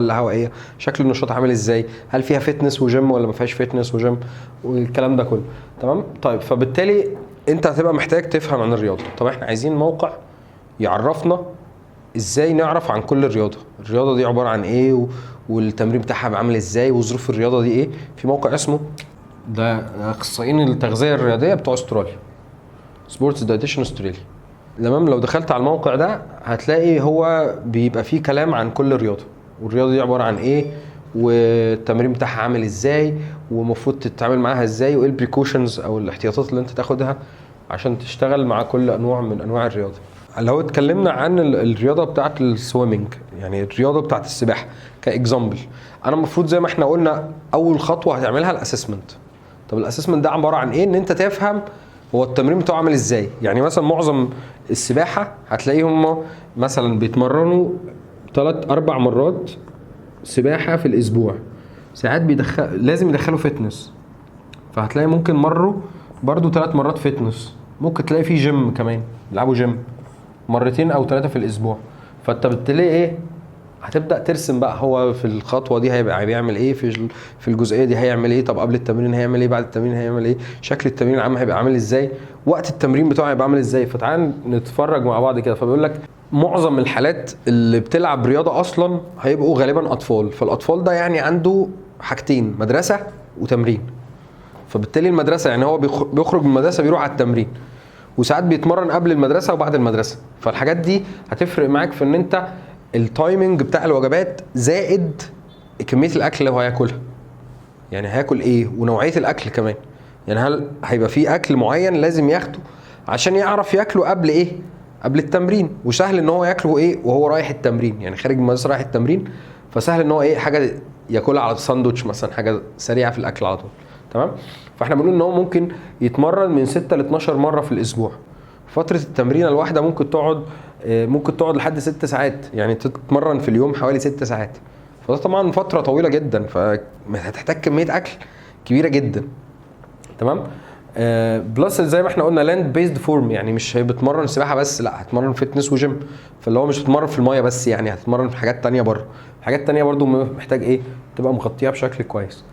الهوائيه، شكل النشاط عامل ازاي، هل فيها فتنس وجيم ولا ما فيهاش فتنس وجيم، والكلام ده كله. تمام. طيب فبالتالي انت هتبقى محتاج تفهم عن الرياضه. طب احنا عايزين موقع يعرفنا ازاي نعرف عن كل الرياضه دي عباره عن ايه، والتمرين بتاعها عامل ازاي، وظروف الرياضه دي ايه. في موقع اسمه، ده اخصائيين التغذيه الرياضيه بتوع استراليا، سبورتس دايتيشن استراليا. تمام. لو دخلت على الموقع ده هتلاقي هو بيبقى فيه كلام عن كل رياضه، والرياضه دي عباره عن ايه، والتمرين بتاعها عامل ازاي، ومفروض تتعامل معاها ازاي، وايه البريكوشنز او الاحتياطات اللي انت تاخدها عشان تشتغل مع كل انواع من انواع الرياضه. لو اتكلمنا عن الرياضه بتاعه السويمنج، يعني الرياضه بتاعه السباحه كاكزامبل، انا المفروض زي ما احنا قلنا اول خطوه هتعملها الاسسمنت. طب الاسسمنت ده عباره عن ايه؟ ان انت تفهم هو التمرين بتاعه عامل ازاي. يعني مثلا معظم السباحه هتلاقيهم مثلا بيتمرنوا 3-4 مرات سباحه في الاسبوع، ساعات لازم يدخلوا فتنس، فهتلاقي ممكن مروا برضو 3 مرات فتنس، ممكن تلاقي فيه جيم كمان، بيلعبوا جيم 2 أو 3 في الاسبوع. فانت بالتالي ايه، هتبدا ترسم بقى هو في الخطوه دي هيبقى بيعمل ايه، في الجزئيه دي هيعمل ايه، طب قبل التمرين هيعمل ايه، بعد التمرين هيعمل ايه، شكل التمرين العام هيبقى عامل ازاي، وقت التمرين بتاعه هيبقى عامل ازاي. فتعال نتفرج مع بعض كده. فبيقول لك معظم الحالات اللي بتلعب رياضه اصلا هيبقوا غالبا اطفال، فالاطفال ده يعني عنده حاجتين، مدرسه وتمرين. فبالتالي المدرسه يعني هو بيخرج من المدرسه بيروح على التمرين، وساعات بيتمرن قبل المدرسه وبعد المدرسه. فالحاجات دي هتفرق معاك في ان انت التايمنج بتاع الوجبات زائد كميه الاكل اللي هو هياكلها، يعني هياكل ايه ونوعيه الاكل كمان. يعني هل هيبقى في اكل معين لازم ياخده عشان يعرف ياكله قبل ايه، قبل التمرين، وسهل ان هو ياكله ايه وهو رايح التمرين، يعني خارج من المدرسه رايح التمرين، فسهل ان هو ايه حاجه ياكلها على ساندوتش مثلا، حاجه سريعه في الاكل على طول. تمام. فاحنا بنقول ان هو ممكن يتمرن من 6 ل 12 مره في الاسبوع. فتره التمرين الواحده ممكن تقعد لحد 6 ساعات، يعني تتمرن في اليوم حوالي 6 ساعات. فده طبعا فتره طويله جدا، فهتحتاج كميه اكل كبيره جدا. تمام. بلس زي ما احنا قلنا لاند بيزد فورم، يعني مش بتمرن سباحه بس، لا هتمرن فتنس وجيم، فاللي هو مش بتمرن في المايه بس، يعني هتتمرن في حاجات تانية بره. حاجات تانية برضو محتاج ايه تبقى مغطيها بشكل كويس.